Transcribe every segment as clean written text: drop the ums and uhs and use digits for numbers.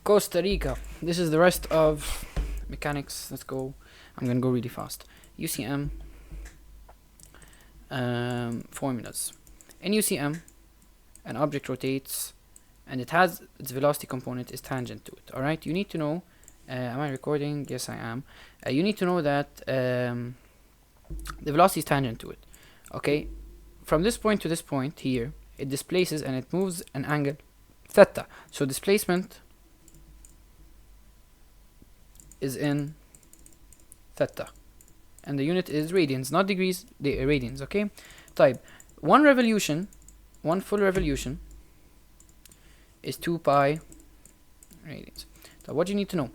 Costa Rica. This is the rest of mechanics. Let's go. I'm gonna go really fast. UCM formulas. In UCM, an object rotates and it has its velocity component is tangent to it. Alright, you need to know, am I recording? Yes, I am. You need to know that the velocity is tangent to it. Okay, from this point to this point here, it displaces and it moves an angle theta. So displacement is in theta, and the unit is radians, not degrees, the radians. Okay, type one full revolution is 2 pi radians. So what you need to know,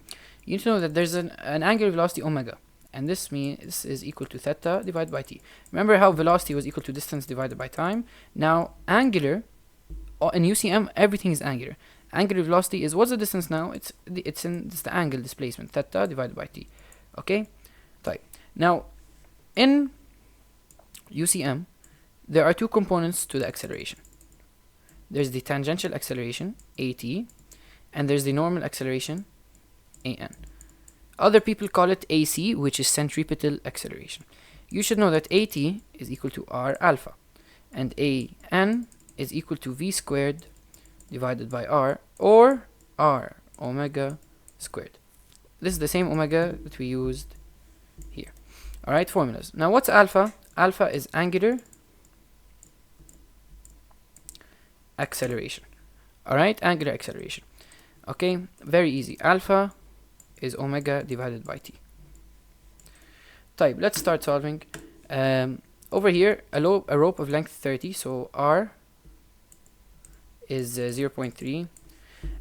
you need to know that there's an angular velocity omega, and this means this is equal to theta divided by t. Remember how velocity was equal to distance divided by time? Now angular, in UCM everything is angular. Angular velocity is, what's the distance now? It's the angle displacement, theta divided by t. Okay, type. Now in UCM there are two components to the acceleration. There's the tangential acceleration at, and there's the normal acceleration an. Other people call it AC, which is centripetal acceleration. You should know that AT is equal to R alpha, and AN is equal to V squared divided by R, or R omega squared. This is the same omega that we used here. Alright, formulas. Now what's alpha? Alpha is angular acceleration. Alright, angular acceleration. Okay, very easy. Alpha is omega divided by t. Type, let's start solving. Over here, a rope of length 30, so R is 0.3.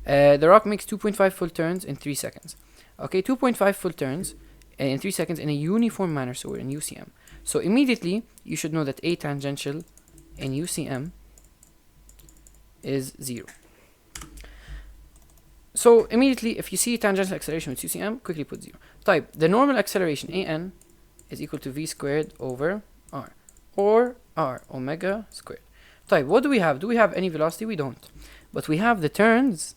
The rock makes 2.5 full turns in 3 seconds. Okay, 2.5 full turns in 3 seconds in a uniform manner, so we're in UCM. So immediately, you should know that A tangential in UCM is 0. So immediately, if you see tangential acceleration with UCM, quickly put 0. Type, the normal acceleration an is equal to v squared over r, or r omega squared. Type, what do we have? Do we have any velocity? We don't. But we have the turns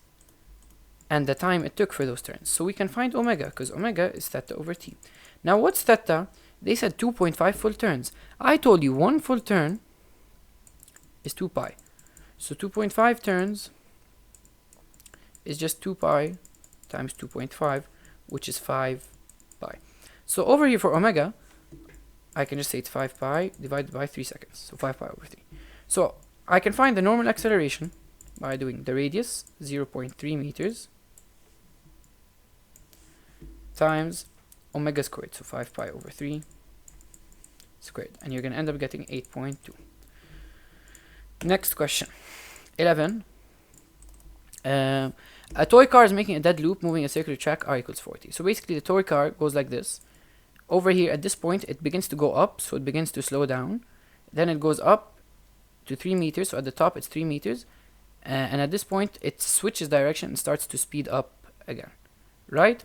and the time it took for those turns. So we can find omega, because omega is theta over t. Now what's theta? They said 2.5 full turns. I told you one full turn is 2 pi. So 2.5 turns is just 2 pi times 2.5, which is 5 pi. So over here for omega, I can just say it's 5 pi divided by 3 seconds. So 5 pi over 3. So I can find the normal acceleration by doing the radius, 0.3 meters, times omega squared, so 5 pi over 3 squared. And you're going to end up getting 8.2. Next question. 11. A toy car is making a dead loop moving a circular track r equals 40. So basically the toy car goes like this. Over here at this point it begins to go up, so it begins to slow down. Then it goes up to 3 meters, so at the top it's 3 meters. And at this point it switches direction and starts to speed up again. Right?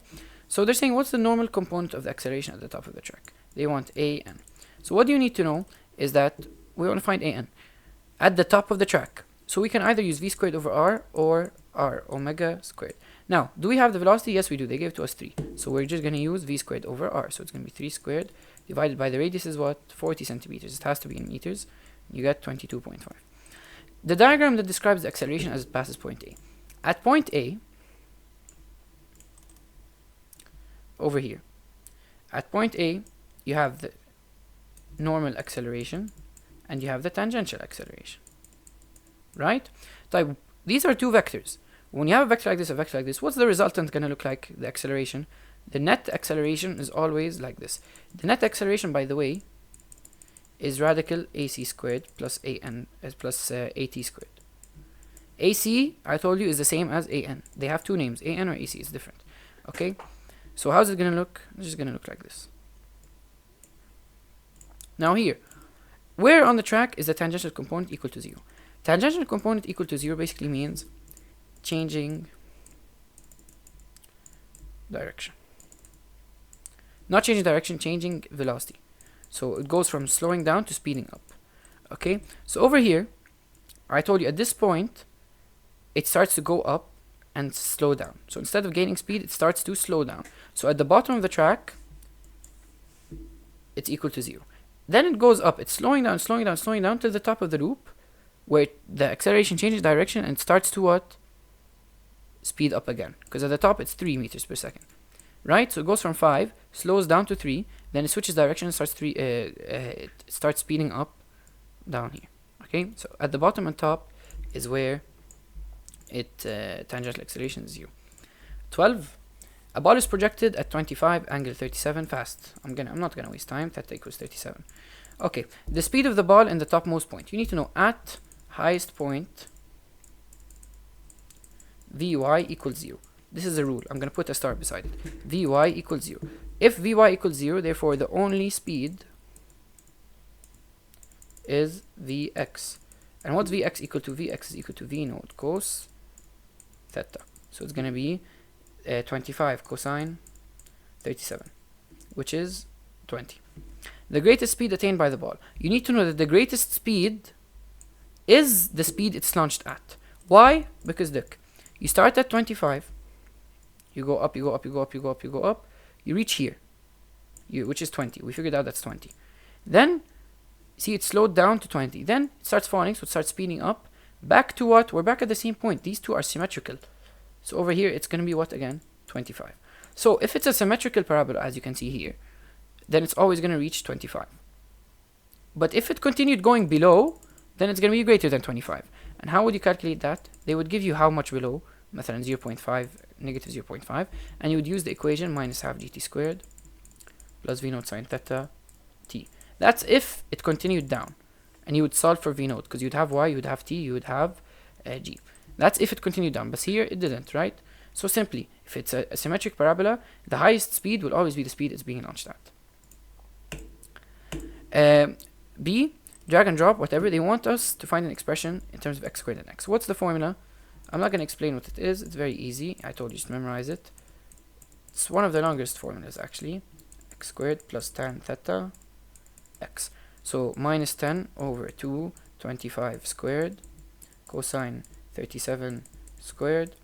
So they're saying what's the normal component of the acceleration at the top of the track? They want an. So what you need to know is that we want to find an at the top of the track. So we can either use v squared over r or r omega squared. Now, do we have the velocity? Yes, we do. They gave to us 3. So we're just going to use v squared over r. So it's going to be 3 squared divided by the radius is what? 40 centimeters. It has to be in meters. You get 22.5. The diagram that describes the acceleration as it passes point A. At point A, over here, at point A, you have the normal acceleration and you have the tangential acceleration. Right? Type, these are two vectors. When you have a vector like this, a vector like this, what's the resultant going to look like? The acceleration. The net acceleration is always like this. The net acceleration, by the way, is radical AC squared plus AN plus AT squared. AC, I told you, is the same as AN. They have two names, AN or AC. It's different. Okay? So how's it going to look? It's just going to look like this. Now here, where on the track is the tangential component equal to 0? Tangential component equal to 0 basically means changing direction. Not changing direction, changing velocity. So it goes from slowing down to speeding up. Okay? So over here, I told you at this point, it starts to go up and slow down. So instead of gaining speed, it starts to slow down. So at the bottom of the track, it's equal to 0. Then it goes up. It's slowing down, slowing down, slowing down to the top of the loop, where the acceleration changes direction and starts to what? Speed up again. Because at the top, it's 3 meters per second. Right? So it goes from 5, slows down to 3, then it switches direction and starts it starts speeding up down here. Okay? So at the bottom and top is where it tangential acceleration is 0. 12. A ball is projected at 25, angle 37, fast. I'm not gonna waste time. Theta equals 37. Okay, the speed of the ball in the topmost point. You need to know at highest point, Vy equals 0. This is the rule. I'm gonna put a star beside it. Vy equals 0. If Vy equals 0, therefore the only speed is Vx. And what's Vx equal to? Vx is equal to V naught cos theta. So it's gonna be 25 cosine 37, which is 20. The greatest speed attained by the ball. You need to know that the greatest speed is the speed it's launched at. Why? Because look, you start at 25, you go up, you go up, you go up, you go up, you go up, you reach here, which is 20. We figured out that's 20. Then, see, it slowed down to 20. Then it starts falling, so it starts speeding up. Back to what? We're back at the same point. These two are symmetrical. So over here, it's going to be what again? 25. So if it's a symmetrical parabola, as you can see here, then it's always going to reach 25. But if it continued going below, then it's going to be greater than 25. And how would you calculate that? They would give you how much below, مثلا 0.5, negative 0.5, and you would use the equation minus half gt squared plus v naught sine theta t. That's if it continued down. And you would solve for v naught, because you'd have y, you would have t, you would have g. That's if it continued down, but here it didn't, right? So simply, if it's a symmetric parabola, the highest speed will always be the speed it's being launched at. B, drag and drop, whatever. They want us to find an expression in terms of x squared and x. What's the formula? I'm not going to explain what it is. It's very easy. I told you to memorize it. It's one of the longest formulas, actually. X squared plus tan theta x. So minus 10 over 2, 25 squared, cosine 37 squared,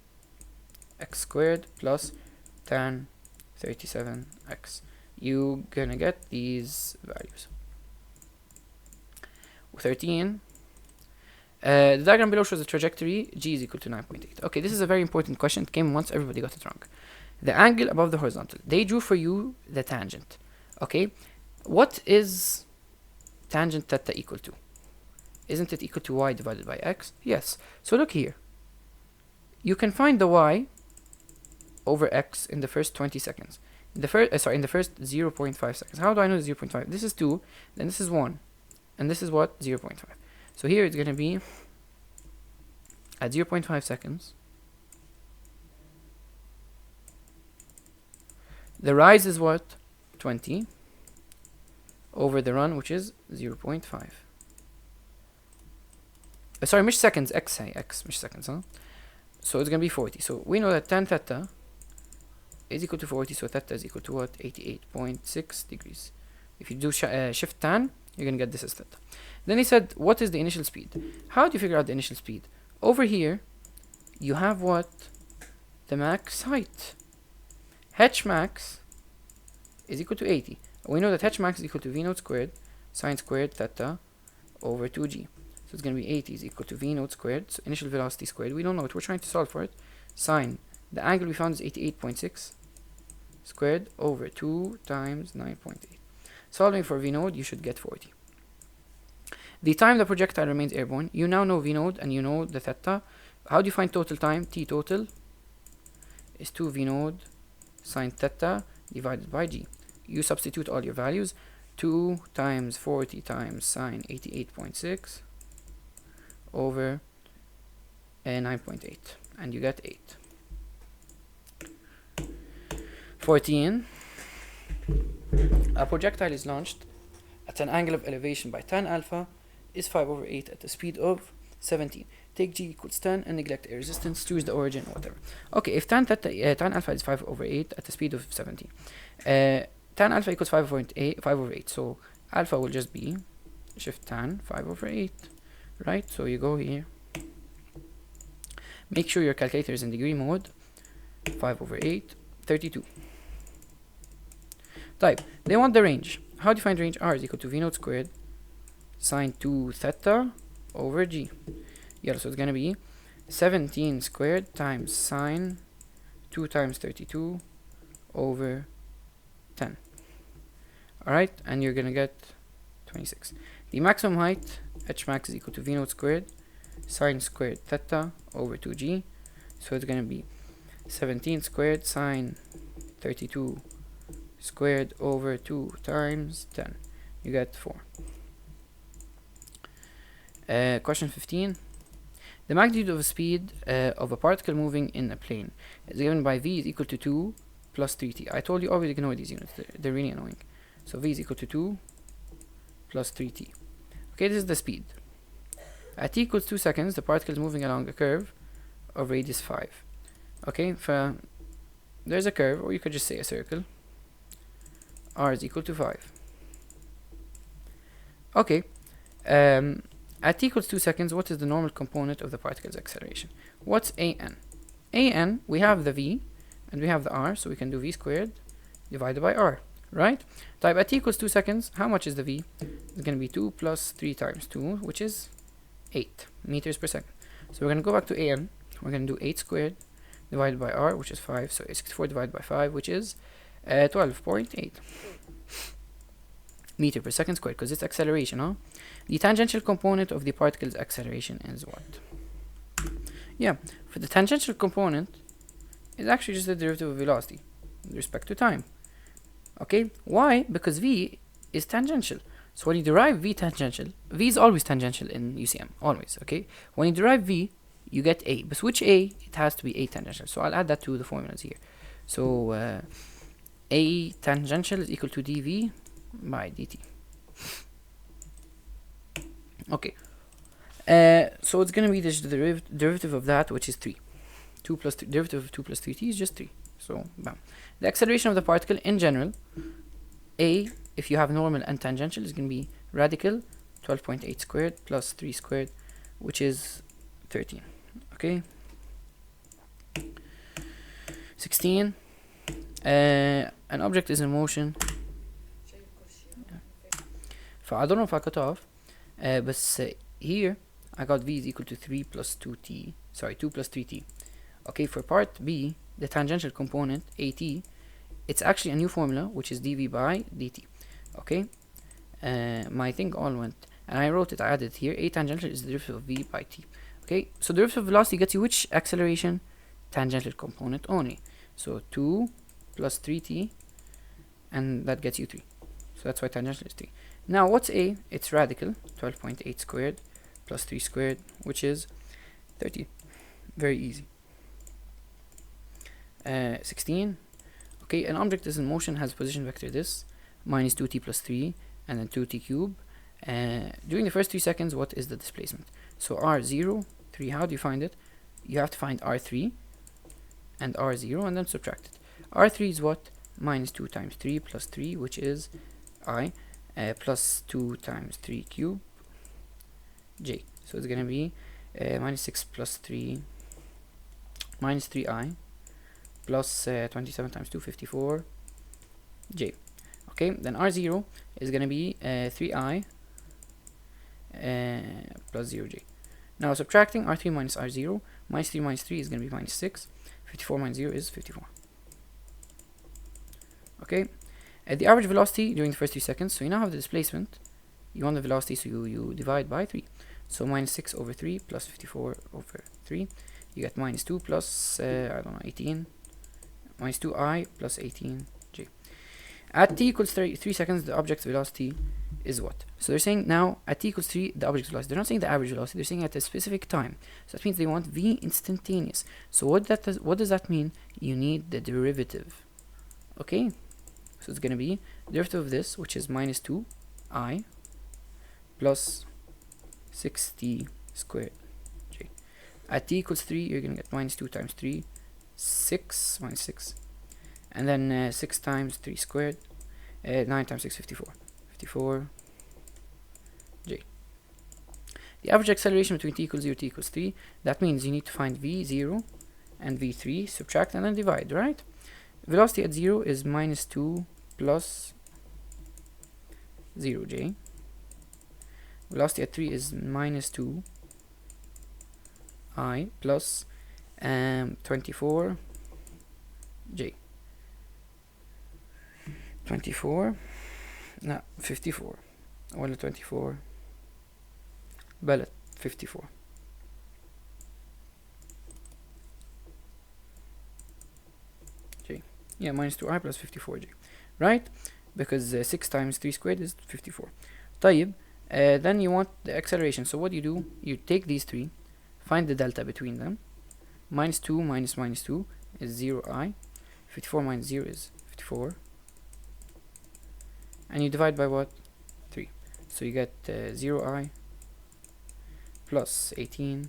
x squared plus tan 37x. You gonna get these values. 13. The diagram below shows the trajectory. G is equal to 9.8. Okay, this is a very important question. It came once, everybody got it wrong. The angle above the horizontal. They drew for you the tangent. Okay, what is tangent theta equal to? Isn't it equal to y divided by x? Yes. So look here. You can find the y over x in the first 20 seconds. In the first 0.5 seconds. How do I know 0.5? This is 2, then this is 1, and this is what? 0.5. So here it's going to be at 0.5 seconds. The rise is what? 20 over the run, which is 0.5. Sorry, مش seconds, x, مش seconds, huh? So it's going to be 40. So we know that tan theta is equal to 40, so theta is equal to what? 88.6 degrees. If you do shift tan, you're going to get this as theta. Then he said, what is the initial speed? How do you figure out the initial speed? Over here, you have what? The max height. H max is equal to 80. We know that H max is equal to V naught squared sine squared theta over 2g. So it's going to be 80 is equal to V naught squared, so initial velocity squared. We don't know it. We're trying to solve for it. Sine. The angle we found is 88.6 squared over 2 times 9.8. Solving for V node, you should get 40. The time the projectile remains airborne, you now know V node and you know the theta. How do you find total time? T total is 2 V node sine theta divided by g. You substitute all your values. 2 times 40 times sine 88.6 over 9.8, and you get 8. 14. A projectile is launched at an angle of elevation by tan alpha is 5 over 8 at the speed of 17. Take g equals 10 and neglect air resistance. Choose the origin, whatever. Okay, if tan alpha is 5 over 8 at the speed of 17, tan alpha equals 5 over 8. So alpha will just be shift tan 5 over 8, right? So you go here. Make sure your calculator is in degree mode. 5 over 8, 32. Type. They want the range. How do you find range? R is equal to V naught squared sine 2 theta over G. Yeah, so it's gonna be 17 squared times sine 2 times 32 over 10. Alright, and you're gonna get 26. The maximum height, h max, is equal to V naught squared sine squared theta over 2G. So it's gonna be 17 squared sine 32 squared over 2 times 10. You get 4. Question 15. The magnitude of a speed of a particle moving in a plane is given by V is equal to 2 plus 3t. I told you always ignore these units. They're really annoying. So V is equal to 2 plus 3t. Okay, this is the speed. At t equals 2 seconds, the particle is moving along a curve of radius 5. Okay, there's a curve, or you could just say a circle. R is equal to 5. Okay, at t equals 2 seconds, what is the normal component of the particle's acceleration? What's an? An, we have the v, and we have the r, so we can do v squared divided by r, right? Type at t equals 2 seconds, how much is the v? It's going to be 2 plus 3 times 2, which is 8 meters per second. So we're going to go back to an, we're going to do 8 squared divided by r, which is 5, so 64 divided by 5, which is 12.8 meter per second squared, because it's acceleration, huh? The tangential component of the particle's acceleration is what? Yeah, for the tangential component, it's actually just the derivative of velocity with respect to time. Okay, why? Because v is tangential. So when you derive v tangential, v is always tangential in UCM, always, okay? When you derive v, you get a, but which a? It has to be a tangential, so I'll add that to the formulas here. So a tangential is equal to dv by dt. Okay, so it's gonna be the derivative of that, which is 3. 2 plus 3, derivative of 2 plus 3t is just 3. So bam. The acceleration of the particle in general, a, if you have normal and tangential, is gonna be radical 12.8 squared plus 3 squared, which is 13. Okay. 16. An object is in motion. I don't know if I cut off, but here I got v is equal to 3 plus 2t, sorry, 2 plus 3t. Okay, for part B, the tangential component, at, it's actually a new formula, which is dv by dt. Okay, my thing all went, and I wrote it, I added it here. A tangential is the derivative of v by t. Okay, so derivative of velocity gets you which acceleration? Tangential component only. So 2 plus 3t, and that gets you 3. So that's why tangential is 3. Now what's a? It's radical 12.8 squared plus 3 squared, which is 30. Very easy. 16. Okay, an object is in motion, has position vector this minus 2t plus 3 and then 2t cube. During the first 3 seconds, what is the displacement? So r0, 3, how do you find it? You have to find r3 and r0 and then subtract it. r3 is what? Minus 2 times 3 plus 3, which is I, plus 2 times 3 cube j. So it's gonna be minus 6 plus 3 minus 3i plus 27 times 2, 54 j. Okay, then r0 is gonna be 3i plus 0j. Now subtracting r3 minus r0, minus 3 minus 3 is gonna be minus 6, 54 minus 0 is 54. Okay, the average velocity during the first 3 seconds, so you now have the displacement, you want the velocity, so you divide by 3. So minus 6 over 3 plus 54 over 3, you get minus 2 plus, I don't know, 18, minus 2i plus 18j. At t equals 3 seconds, the object's velocity is what? So they're saying now, at t equals 3, the object's velocity. They're not saying the average velocity, they're saying at a specific time. So that means they want v instantaneous. So what does that mean? You need the derivative. Okay? So it's going to be derivative of this, which is minus 2i plus 6t squared j. At t equals 3, you're going to get minus 2 times 3, 6, minus 6. And then 6 times 3 squared, 9 times 6, 54. 54 j. the average acceleration between t equals 0 t equals 3. That means you need to find v0 and v3, subtract and then divide, right? Velocity at 0 is minus 2 plus 0j. Velocity at 3 is minus 2 I plus 24 j. 24 no 54 ولا 24 بلد 54 j. Yeah, minus 2i plus 54j, right? Because 6 times 3 squared is 54. طيب then you want the acceleration, so what do? You take these three, find the delta between them. Minus 2 minus minus 2 is 0i. 54 minus 0 is 54. And you divide by what? 3. So you get 0i plus 18j.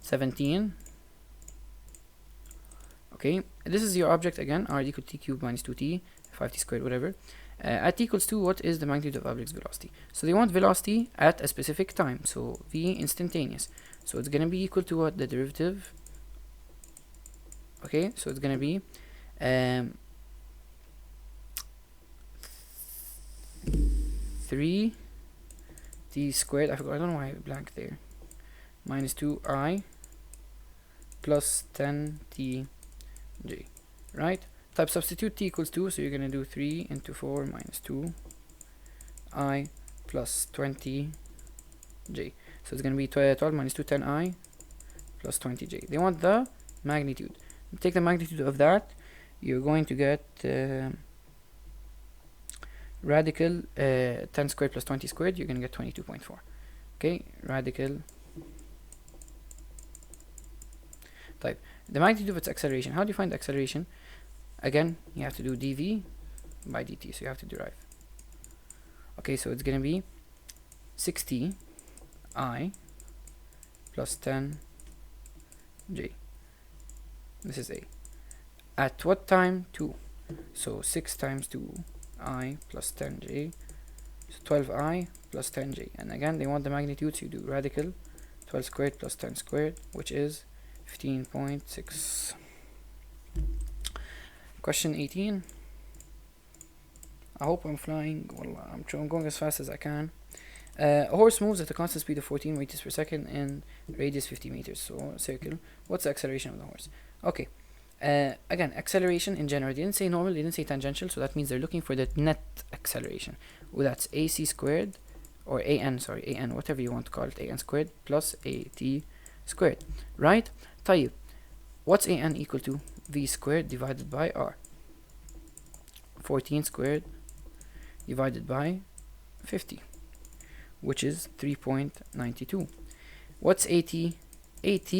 17. Okay, this is your object again, r equal to t cubed minus 2t, 5t squared, whatever. At t equals 2, what is the magnitude of object's velocity? So they want velocity at a specific time, so v instantaneous. So it's going to be equal to what? The derivative. Okay, so it's going to be 3t squared, I don't know why I blank there, minus 2i plus 10tj, right? Type substitute t equals 2, so you're going to do 3 into 4 minus 2i plus 20j. So it's going to be 12 minus 2, 10i plus 20j. They want the magnitude. Take the magnitude of that, you're going to get radical 10 squared plus 20 squared, you're going to get 22.4. Okay, radical. Type the magnitude of its acceleration. How do you find the acceleration? Again, you have to do dv by dt, so you have to derive. Okay, so it's going to be 60 I plus 10 j. This is a. At what time? 2. So 6 times 2 I plus 10 j. So 12 I plus 10 j. And again, they want the magnitude, so you do radical 12 squared plus 10 squared, which is 15.6. Question 18. I hope I'm flying. Well, I'm going as fast as I can. A horse moves at a constant speed of 14 meters per second and radius 50 meters, so a circle. What's the acceleration of the horse? Okay. Again, acceleration in general, they didn't say normal, they didn't say tangential, so that means they're looking for the net acceleration. Well, that's ac squared, or an, whatever you want to call it, an squared plus at squared, right? طيب, what's an equal to? V squared divided by r. 14 squared divided by 50, which is 3.92. What's at? At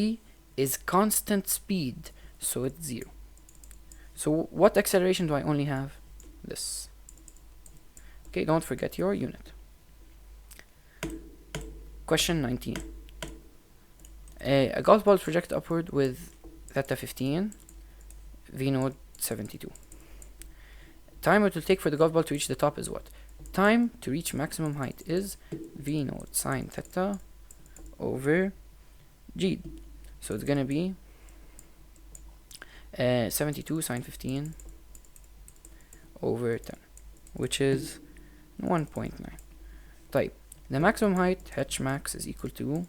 is constant speed, so it's 0. So what acceleration do I only have? This. Okay, don't forget your unit. Question 19. A golf ball is projected upward with theta 15, v node 72. Time it will take for the golf ball to reach the top is what? Time to reach maximum height is v node sine theta over g. So it's gonna be 72 sine 15 over 10, which is 1.9. Type the maximum height h max is equal to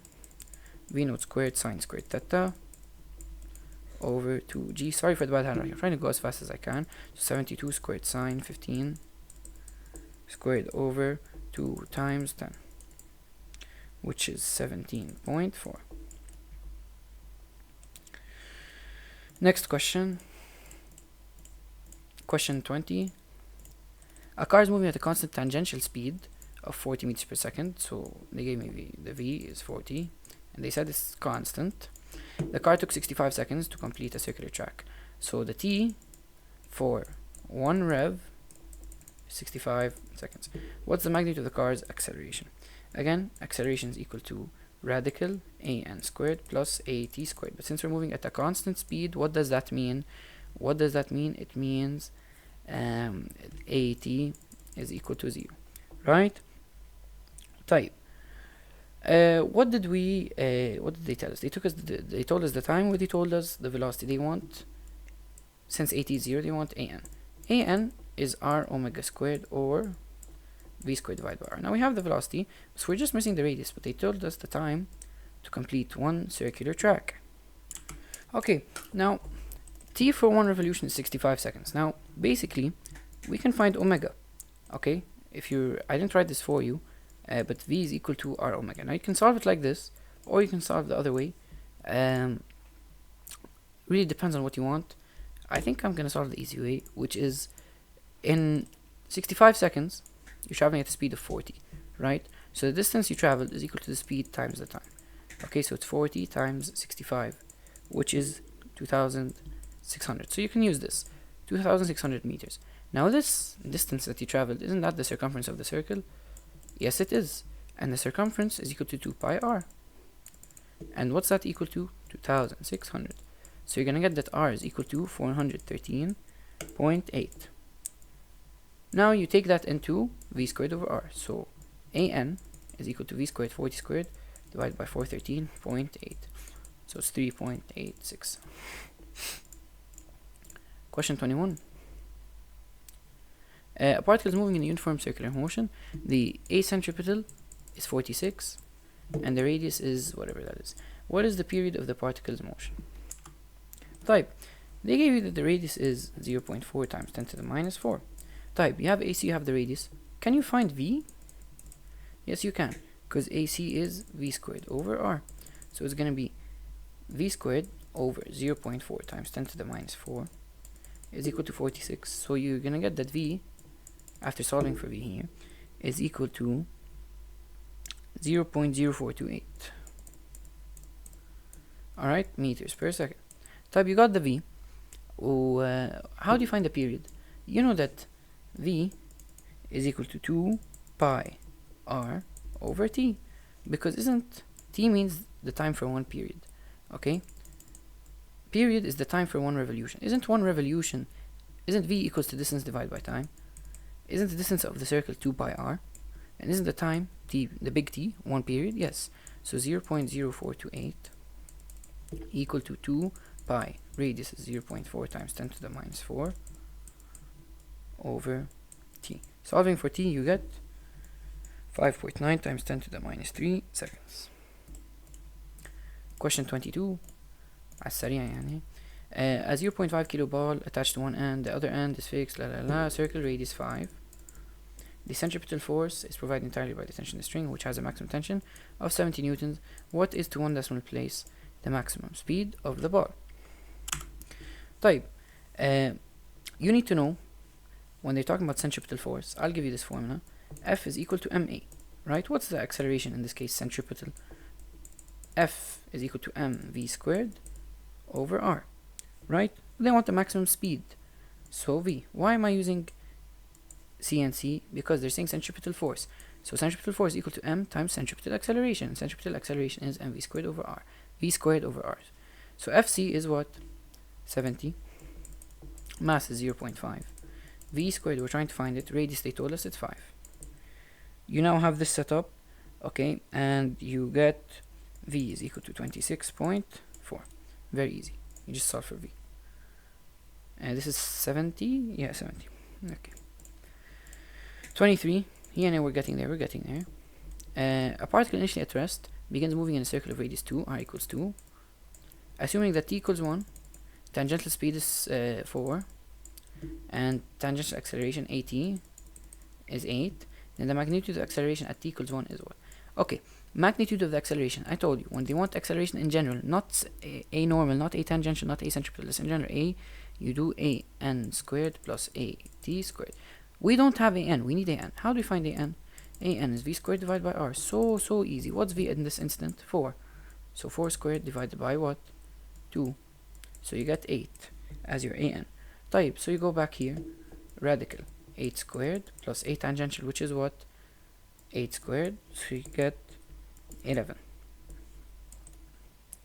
v node squared sine squared theta over 2g. Sorry for the bad handwriting, I'm trying to go as fast as I can. So 72 squared sine 15 squared over 2 times 10, which is 17.4. Next question. Question 20. A car is moving at a constant tangential speed of 40 meters per second. So they gave me the v is 40, and they said it's constant. The car took 65 seconds to complete a circular track. So the t for one rev is 65 seconds. What's the magnitude of the car's acceleration? Again, acceleration is equal to radical an squared plus at squared. But since we're moving at a constant speed, what does that mean? It means at is equal to 0, right? طيب what did they tell us? They told us the time, or they told us the velocity. They want, since at is 0, they want an is r omega squared or v squared divided by r. Now we have the velocity, so we're just missing the radius, but they told us the time to complete one circular track. Okay, now t for one revolution is 65 seconds. Now basically we can find omega. Okay, I didn't write this for you, but v is equal to r omega. Now you can solve it like this, or you can solve the other way. Really depends on what you want. I think I'm gonna solve the easy way, which is in 65 seconds you're traveling at a speed of 40, right? So the distance you traveled is equal to the speed times the time. Okay, so it's 40 times 65, which is 2,600. So you can use this, 2,600 meters. Now this distance that you traveled, isn't that the circumference of the circle? Yes, it is. And the circumference is equal to 2 pi r. And what's that equal to? 2,600. So you're gonna get that r is equal to 413.8. Now you take that into v squared over r. So an is equal to v squared 40 squared divided by 413.8. So it's 3.86. Question 21. A particle is moving in a uniform circular motion. The centripetal is 46 and the radius is whatever that is. What is the period of the particle's motion? Type. They gave you that the radius is 0.4 times 10 to the minus 4. Type. You have AC, you have the radius. Can you find V? Yes, you can, because AC is V squared over R. So it's going to be V squared over 0.4 times 10 to the minus 4 is equal to 46. So you're going to get that V, after solving for V here, is equal to 0.0428. Alright, meters per second. Type, you got the V. How do you find the period? You know that V is equal to 2 pi r over t, because isn't t means the time for one period. Okay, period is the time for one revolution. Isn't V equals to distance divided by time? Isn't the distance of the circle 2 pi r? And isn't the time t, the big T, one period? Yes. So 0.0428 equal to 2 pi, radius is 0.4 times 10 to the minus 4 over t. Solving for t, you get 5.9 times 10 to the minus 3 seconds. Question 22. A 0.5 kilo ball attached to one end, the other end is fixed, circle radius 5. The centripetal force is provided entirely by the tension of the string, which has a maximum tension of 70 newtons. What is to one decimal place the maximum speed of the ball? Type. You need to know, when they're talking about centripetal force, I'll give you this formula. F is equal to ma, right? What's the acceleration in this case, centripetal? F is equal to mv squared over r, right? They want the maximum speed, so v. Why am I using c and c? Because they're saying centripetal force. So centripetal force is equal to m times centripetal acceleration. Centripetal acceleration is mv squared over r, v squared over r. So fc is what? 70. Mass is 0.5. V squared, we're trying to find it. Radius, they told us it's 5. You now have this set up, okay, and you get V is equal to 26.4. Very easy. You just solve for V. And this is 70. Yeah, 70. Okay. 23. Yeah, we're getting there. A particle initially at rest begins moving in a circle of radius 2, r equals 2. Assuming that t equals 1, tangential speed is 4, and tangential acceleration at is 8, then the magnitude of acceleration at t equals 1 is what? Okay, magnitude of the acceleration. I told you, when they want acceleration in general, not a normal, not a tangential, not a centripetal, in general, you do a n squared plus a t squared. We don't have a n, we need a n. How do we find a n? A n is v squared divided by r. So easy. What's v in this instant? 4. So 4 squared divided by what? 2. So you get 8 as your a n. Type. So you go back here, radical 8 squared plus 8 tangential, which is what? 8 squared. So you get 11.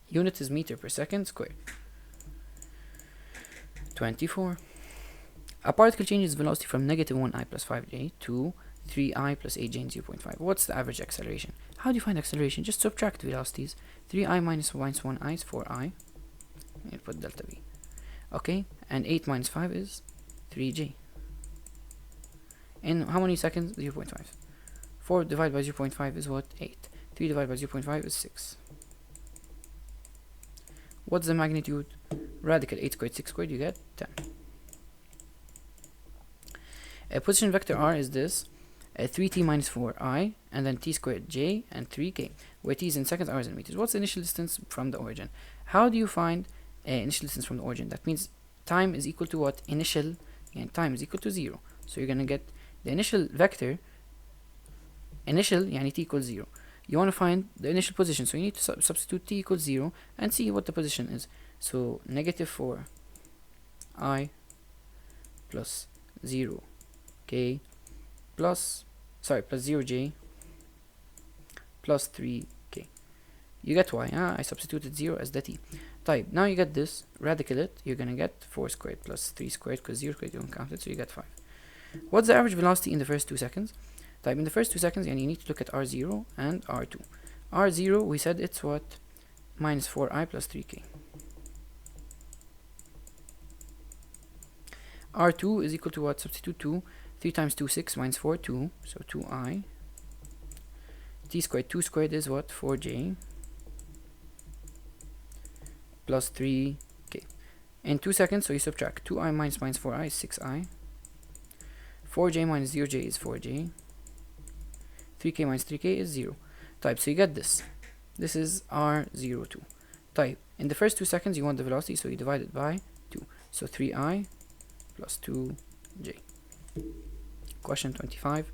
Unit is meter per second squared. 24. A particle changes velocity from negative 1i plus 5j to 3i plus 8j and 0.5. What's the average acceleration? How do you find acceleration? Just subtract velocities. 3i minus 1i is 4i. You put delta v. Okay, and 8 minus 5 is 3j. In how many seconds? 0.5. 4 divided by 0.5 is what? 8. 3 divided by 0.5 is 6. What's the magnitude? Radical 8 squared 6 squared, you get 10. A position vector r is this. 3t minus 4i, and then t squared j, and 3k, where t is in seconds, r is in meters. What's the initial distance from the origin? How do you find initial distance from the origin? That means time is equal to what? Initial, and time is equal to 0. So you're going to get the initial vector, initial, yani t equals 0. You want to find the initial position, so you need to substitute t equals 0 and see what the position is. So negative 4i plus 0k plus 0j plus 3k. You get y, I substituted 0 as the t. Type, now you get this, radical it, you're gonna get 4 squared plus 3 squared, because 0 squared you don't count it, so you get 5. What's the average velocity in the first 2 seconds? Type, in the first 2 seconds, and you need to look at r0 and r2. r0, we said it's what? Minus 4i plus 3k. r2 is equal to what? Substitute 2. 3 times 2, 6, minus 4, 2. So 2i. T squared, 2 squared is what? 4j. Plus 3k. In 2 seconds, so you subtract 2i minus 4i is 6i. 4j minus 0j is 4j. 3k minus 3k is 0. Type, so you get this. This is r02. Type, in the first 2 seconds, you want the velocity, so you divide it by 2. So 3i plus 2j. Question 25.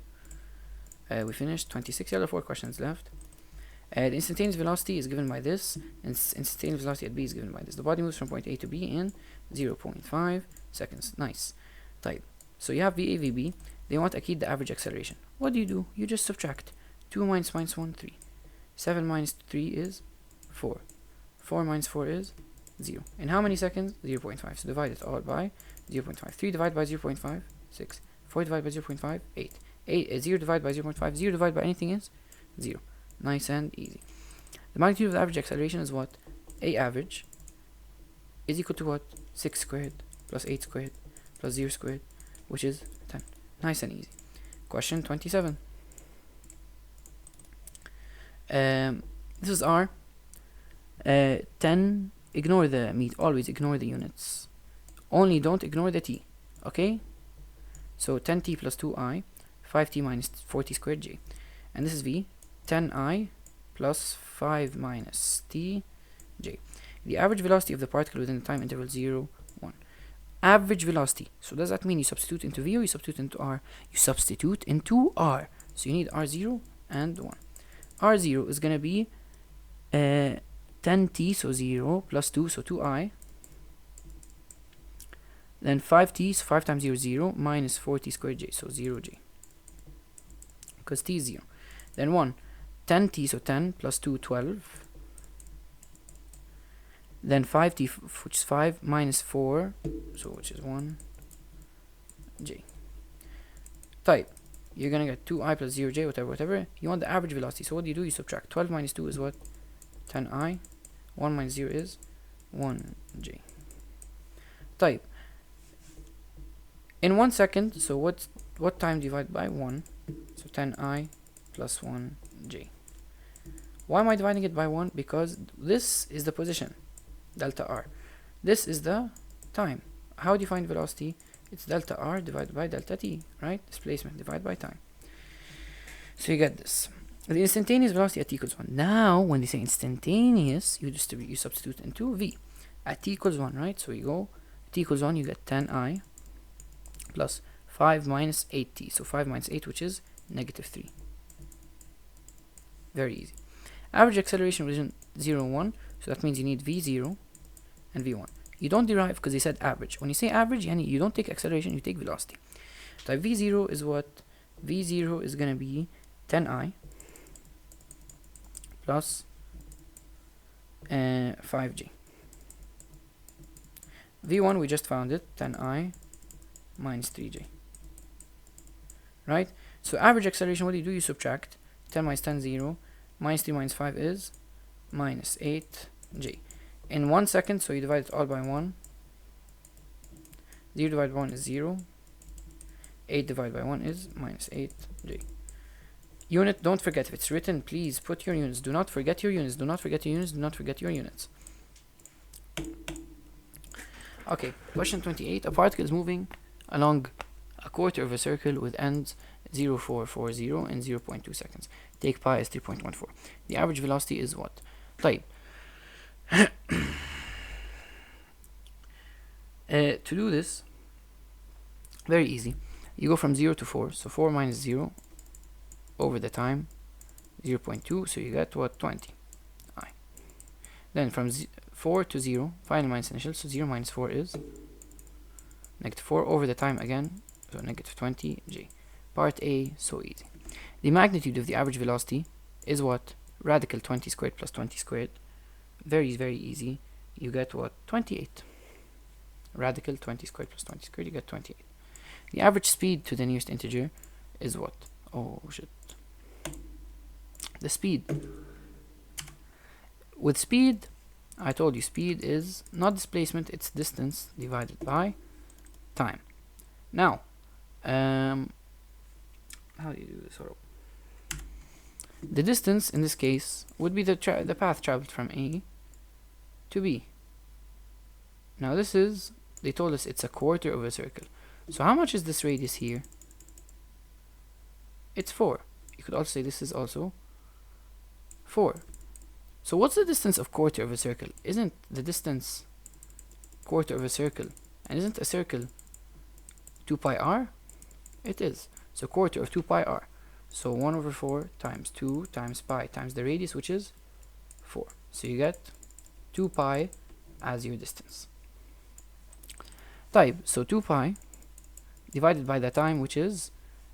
We finished. 26. There are 4 questions left. The instantaneous velocity is given by this, and instantaneous velocity at b is given by this. The body moves from point A to B in 0.5 seconds. Nice. Type. So you have VA, VB. They want to keep the average acceleration. What do? You just subtract. 2 minus 1, 3. 7 minus 3 is 4. 4 minus 4 is 0. In how many seconds? 0.5. So divide it all by 0.5. 3 divided by 0.5, 6. 4 divided by 0.5, 8. 0 divided by 0.5, 0 divided by anything is 0. Nice and easy. The magnitude of the average acceleration is what? A average is equal to what? 6 squared plus 8 squared plus 0 squared, which is 10. Nice and easy. Question 27. This is R. 10. Ignore the always ignore the units. Only don't ignore the t. Okay? So 10t plus 2i, 5t minus 4t squared j. And this is v. 10i plus 5 minus t j. The average velocity of the particle within the time interval 0, 1. Average velocity. So does that mean you substitute into v or you substitute into r? You substitute into r. So you need r0 and 1. r0 is going to be 10t, so 0, plus 2, so 2i. Then 5t, so 5 times 0 is 0, minus 4t squared j, so 0j. Because t is 0. Then 1, 10t, so 10, plus 2, 12. Then 5t, which is 5, minus 4, so which is 1, j. Type, you're going to get 2i plus 0j, whatever. You want the average velocity, so what do? You subtract. 12 minus 2 is what? 10i. 1 minus 0 is 1j. Type, in 1 second, so what time divided by 1? So 10i plus 1j. Why am I dividing it by 1? Because this is the position, delta r. This is the time. How do you find velocity? It's delta r divided by delta t, right? Displacement divided by time. So you get this. The instantaneous velocity at t equals 1. Now, when they say instantaneous, you substitute into v. At t equals 1, right? So you go, t equals 1, you get 10i plus 5 minus 8t. So 5 minus 8, which is negative 3. Very easy. Average acceleration within 0 and 1. So that means you need v0 and v1. You don't derive because they said average. When you say average, you don't take acceleration, you take velocity. Type v0 is what? v0 is going to be 10i plus 5j. v1 we just found it, 10i minus 3j. Right? So average acceleration, what do? You subtract 10 minus 10, 0. Minus 3 minus 5 is minus 8j. In 1 second, so you divide it all by 1. 0 divided by 1 is 0. 8 divided by 1 is minus 8j. Unit, don't forget, if it's written, please put your units. Do not forget your units. Do not forget your units. Do not forget your units. Okay, question 28. A particle is moving along a quarter of a circle with ends 0.440 and 0.2 seconds. Take pi as 3.14. The average velocity is what? طيب. To do this, very easy. You go from 0 to 4. So 4 minus 0 over the time 0.2, so you get what? 20 I. Then from 4 to 0, final minus initial, so 0 minus 4 is negative 4 over the time again, so negative 20 j. Part A, so easy. The magnitude of the average velocity is what? Radical 20 squared plus 20 squared. Very, very easy. You get what? 28. Radical 20 squared plus 20 squared, you get 28. The average speed to the nearest integer is what? Oh shit. The speed. With speed, I told you speed is not displacement, it's distance divided by time. Now, how do you do this? The distance in this case would be the path traveled from A to B. Now this is, they told us it's a quarter of a circle. So how much is this radius here? It's 4. You could also say this is also 4. So what's the distance of quarter of a circle? Isn't the distance quarter of a circle? And isn't a circle 2 pi r? It is. So quarter of 2 pi r. So 1 over 4 times 2 times pi times the radius, which is 4. So you get 2 pi as your distance. Type. So 2 pi divided by the time, which is,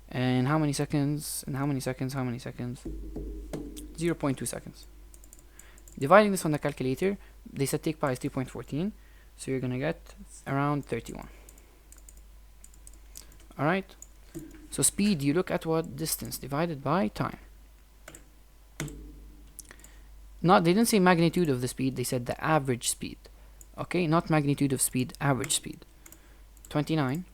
and how many seconds, and how many seconds, 0.2 seconds. Dividing this on the calculator, they said take pi is 3.14, so you're gonna get around 31. Alright, so speed, you look at what? Distance divided by time. Not, they didn't say magnitude of the speed, they said the average speed. Okay, not magnitude of speed, average speed. 29.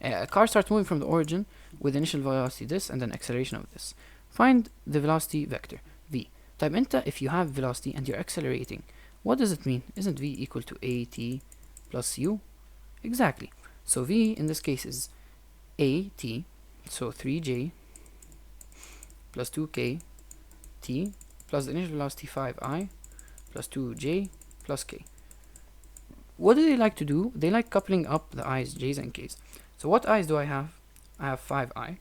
A car starts moving from the origin with initial velocity this and then acceleration of this. Find the velocity vector v. Type enter if you have velocity and you're accelerating. What does it mean? Isn't v equal to at plus u? Exactly. So v in this case is at, so 3j plus 2k t plus the initial velocity 5I plus 2j plus k. What do they like to do? They like coupling up the i's, j's, and k's. So what i's do I have? I have 5i.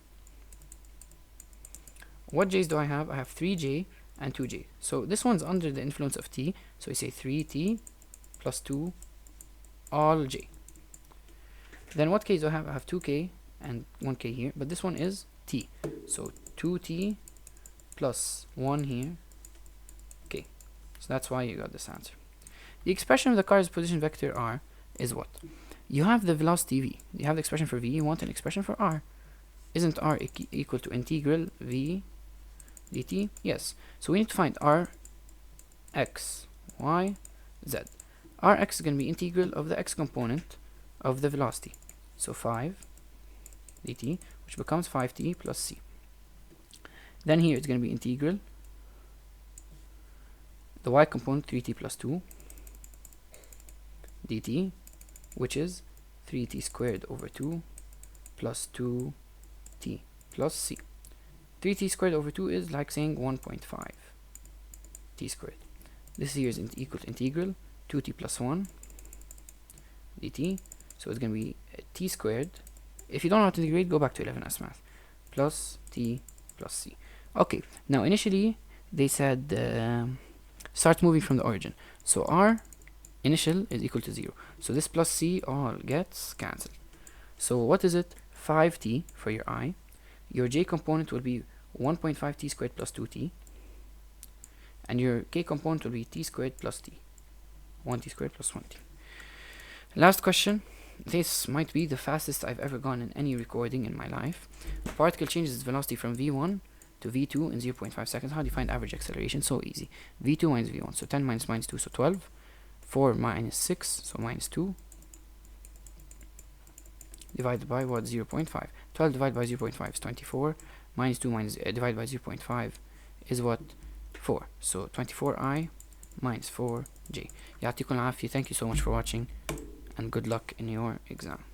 What j's do I have? I have 3j and 2j. So this one's under the influence of t. So we say 3t plus 2 all j. Then what k's do I have? I have 2k and 1k here. But this one is t. So 2t plus 1 here. k. So that's why you got this answer. The expression of the car's position vector r is what? You have the velocity v. You have the expression for v. You want an expression for r. Isn't r equal to integral v dt? Yes. So we need to find r x y z. Rx is going to be integral of the x component of the velocity. So 5 dt, which becomes 5t plus c. Then here it's going to be integral the y component 3t plus 2 dt, which is 3t squared over 2 plus 2t plus c. 3t squared over 2 is like saying 1.5 t squared. This here is equal to integral 2t plus 1 dt, so it's going to be t squared. If you don't know how to integrate, go back to 11s math, plus t plus c. Okay, now initially they said start moving from the origin, so r initial is equal to 0, so this plus c all gets cancelled. So what is it? 5t for your I. Your j component will be 1.5t squared plus 2t, and your k component will be t squared plus t, 1t squared plus 1t. Last question, This might be the fastest I've ever gone in any recording in my life. A particle changes its velocity from v1 to v2 in 0.5 seconds. How do you find average acceleration? So easy. v2 minus v1, so 10 minus minus 2, so 12. 4 minus 6, so minus 2. Divided by what? 0.5. 12 divided by 0.5 is 24. Minus 2 minus divided by 0.5 is what? 4. So 24i minus 4j. يعطيكم العافية. Thank you so much for watching and good luck in your exam.